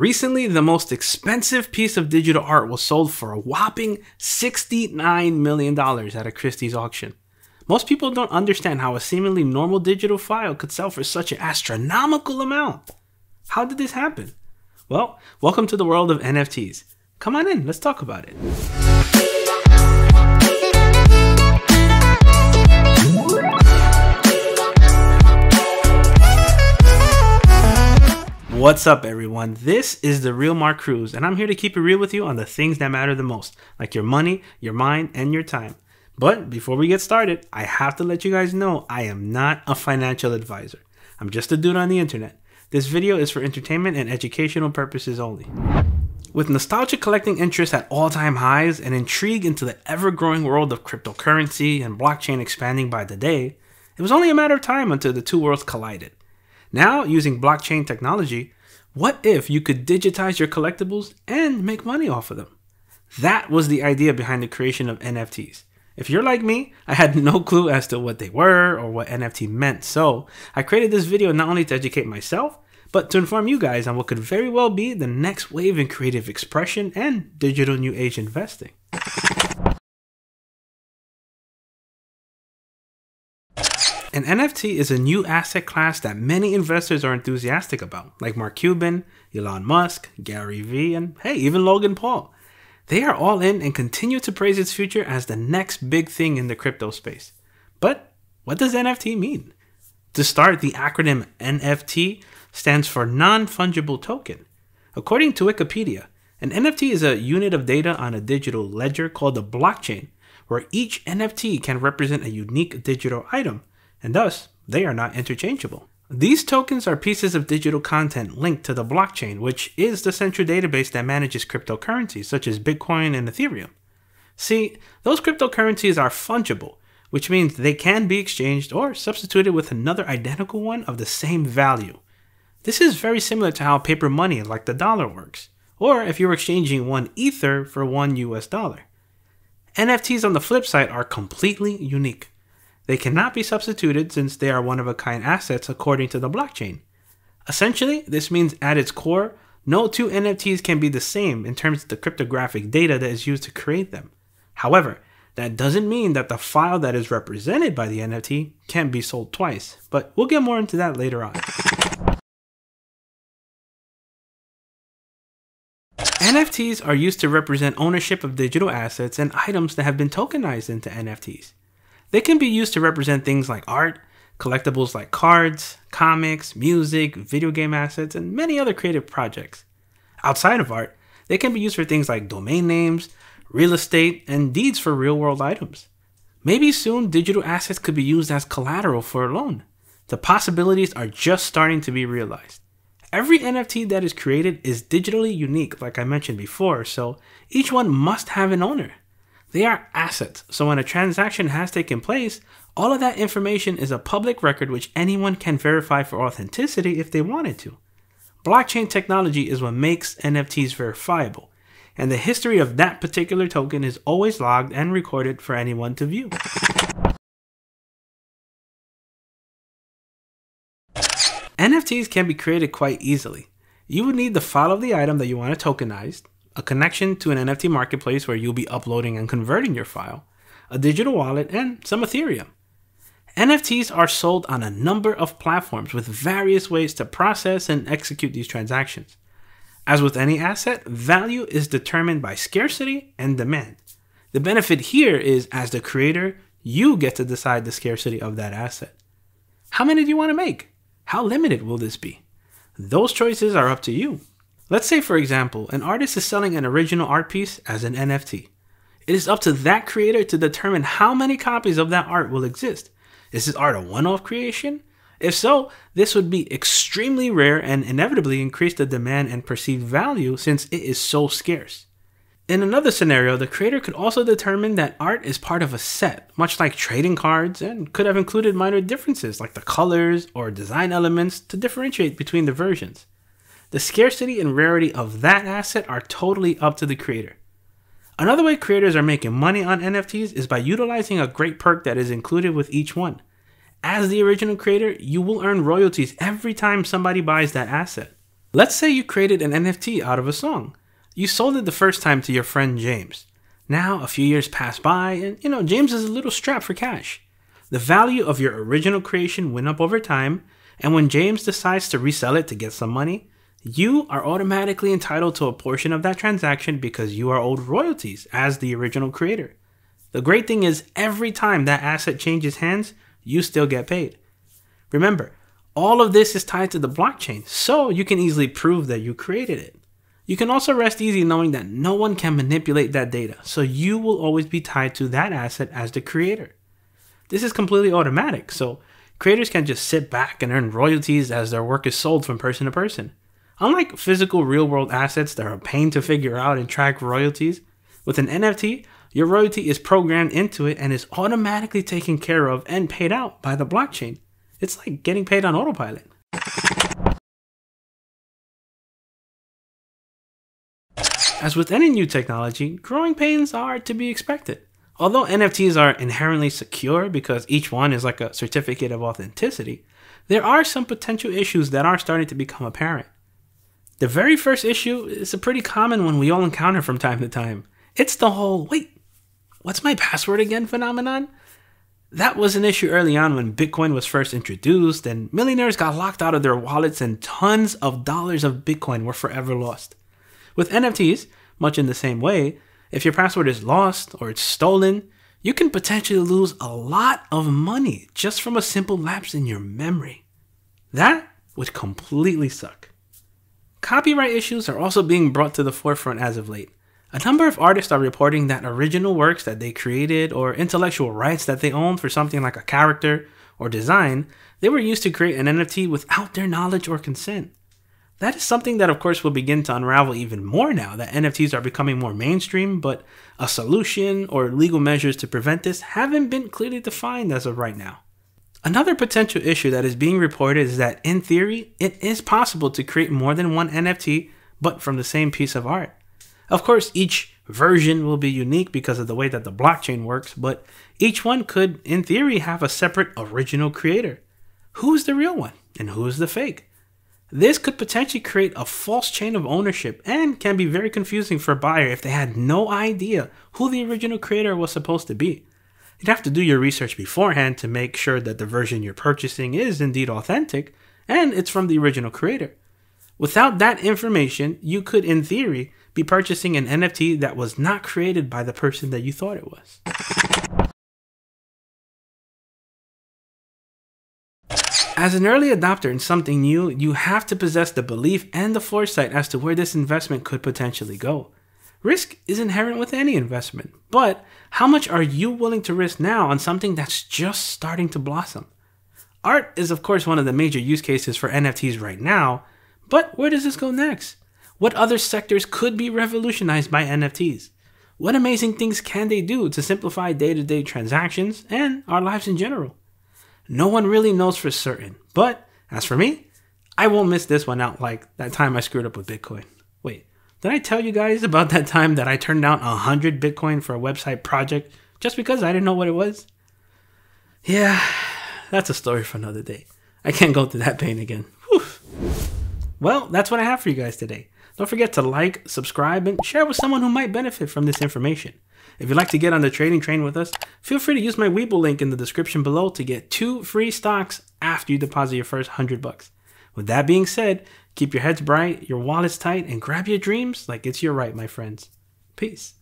Recently, the most expensive piece of digital art was sold for a whopping $69 million at a Christie's auction. Most people don't understand how a seemingly normal digital file could sell for such an astronomical amount. How did this happen? Well, welcome to the world of NFTs. Come on in, let's talk about it. What's up everyone, this is The Real Mark Cruz, and I'm here to keep it real with you on the things that matter the most, like your money, your mind, and your time. But before we get started, I have to let you guys know I am not a financial advisor. I'm just a dude on the internet. This video is for entertainment and educational purposes only. With nostalgia collecting interest at all-time highs and intrigue into the ever-growing world of cryptocurrency and blockchain expanding by the day, it was only a matter of time until the two worlds collided. Now, using blockchain technology, what if you could digitize your collectibles and make money off of them? That was the idea behind the creation of NFTs. If you're like me, I had no clue as to what they were or what NFT meant, so I created this video not only to educate myself, but to inform you guys on what could very well be the next wave in creative expression and digital new age investing. An NFT is a new asset class that many investors are enthusiastic about, like Mark Cuban, Elon Musk, Gary Vee, and hey, even Logan Paul. They are all in and continue to praise its future as the next big thing in the crypto space. But what does NFT mean? To start, the acronym NFT stands for non-fungible token. According to Wikipedia, an NFT is a unit of data on a digital ledger called a blockchain, where each NFT can represent a unique digital item, and thus, they are not interchangeable. These tokens are pieces of digital content linked to the blockchain, which is the central database that manages cryptocurrencies such as Bitcoin and Ethereum. See, those cryptocurrencies are fungible, which means they can be exchanged or substituted with another identical one of the same value. This is very similar to how paper money like the dollar works, or if you're exchanging one Ether for $1 US. NFTs on the flip side are completely unique. They cannot be substituted since they are one-of-a-kind assets according to the blockchain. Essentially, this means at its core, no two NFTs can be the same in terms of the cryptographic data that is used to create them. However, that doesn't mean that the file that is represented by the NFT can be sold twice, but we'll get more into that later on. NFTs are used to represent ownership of digital assets and items that have been tokenized into NFTs. They can be used to represent things like art, collectibles like cards, comics, music, video game assets, and many other creative projects. Outside of art, they can be used for things like domain names, real estate, and deeds for real-world items. Maybe soon digital assets could be used as collateral for a loan. The possibilities are just starting to be realized. Every NFT that is created is digitally unique, like I mentioned before, so each one must have an owner. They are assets, so when a transaction has taken place, all of that information is a public record which anyone can verify for authenticity if they wanted to. Blockchain technology is what makes NFTs verifiable, and the history of that particular token is always logged and recorded for anyone to view. NFTs can be created quite easily. You would need the file of the item that you want to tokenize, a connection to an NFT marketplace where you'll be uploading and converting your file, a digital wallet, and some Ethereum. NFTs are sold on a number of platforms with various ways to process and execute these transactions. As with any asset, value is determined by scarcity and demand. The benefit here is, as the creator, you get to decide the scarcity of that asset. How many do you want to make? How limited will this be? Those choices are up to you. Let's say, for example, an artist is selling an original art piece as an NFT. It is up to that creator to determine how many copies of that art will exist. Is this art a one-off creation? If so, this would be extremely rare and inevitably increase the demand and perceived value since it is so scarce. In another scenario, the creator could also determine that art is part of a set, much like trading cards, and could have included minor differences like the colors or design elements to differentiate between the versions. The scarcity and rarity of that asset are totally up to the creator. Another way creators are making money on NFTs is by utilizing a great perk that is included with each one. As the original creator, you will earn royalties every time somebody buys that asset. Let's say you created an NFT out of a song. You sold it the first time to your friend James. Now, a few years pass by and, James is a little strapped for cash. The value of your original creation went up over time, and when James decides to resell it to get some money, you are automatically entitled to a portion of that transaction because you are owed royalties as the original creator. The great thing is, every time that asset changes hands, you still get paid. Remember, all of this is tied to the blockchain, so you can easily prove that you created it. You can also rest easy knowing that no one can manipulate that data, so you will always be tied to that asset as the creator. This is completely automatic, so creators can just sit back and earn royalties as their work is sold from person to person. Unlike physical real-world assets that are a pain to figure out and track royalties, with an NFT, your royalty is programmed into it and is automatically taken care of and paid out by the blockchain. It's like getting paid on autopilot. As with any new technology, growing pains are to be expected. Although NFTs are inherently secure because each one is like a certificate of authenticity, there are some potential issues that are starting to become apparent. The very first issue is a pretty common one we all encounter from time to time. It's the whole, wait, what's my password again phenomenon? That was an issue early on when Bitcoin was first introduced and millionaires got locked out of their wallets and tons of dollars of Bitcoin were forever lost. With NFTs, much in the same way, if your password is lost or it's stolen, you can potentially lose a lot of money just from a simple lapse in your memory. That would completely suck. Copyright issues are also being brought to the forefront as of late. A number of artists are reporting that original works that they created or intellectual rights that they owned for something like a character or design, they were used to create an NFT without their knowledge or consent. That is something that of course will begin to unravel even more now that NFTs are becoming more mainstream, but a solution or legal measures to prevent this haven't been clearly defined as of right now. Another potential issue that is being reported is that in theory, it is possible to create more than one NFT, but from the same piece of art. Of course, each version will be unique because of the way that the blockchain works, but each one could, in theory, have a separate original creator. Who is the real one and who is the fake? This could potentially create a false chain of ownership and can be very confusing for a buyer if they had no idea who the original creator was supposed to be. You'd have to do your research beforehand to make sure that the version you're purchasing is indeed authentic and it's from the original creator. Without that information, you could, in theory, be purchasing an NFT that was not created by the person that you thought it was. As an early adopter in something new, you have to possess the belief and the foresight as to where this investment could potentially go. Risk is inherent with any investment, but how much are you willing to risk now on something that's just starting to blossom? Art is of course one of the major use cases for NFTs right now, but where does this go next? What other sectors could be revolutionized by NFTs? What amazing things can they do to simplify day-to-day transactions and our lives in general? No one really knows for certain, but as for me, I won't miss this one out like that time I screwed up with Bitcoin. Wait, did I tell you guys about that time that I turned down 100 Bitcoin for a website project just because I didn't know what it was? Yeah, that's a story for another day. I can't go through that pain again. Whew. Well, that's what I have for you guys today. Don't forget to like, subscribe, and share with someone who might benefit from this information. If you'd like to get on the trading train with us, feel free to use my Webull link in the description below to get 2 free stocks after you deposit your first $100. With that being said, keep your heads bright, your wallets tight, and grab your dreams like it's your right, my friends. Peace.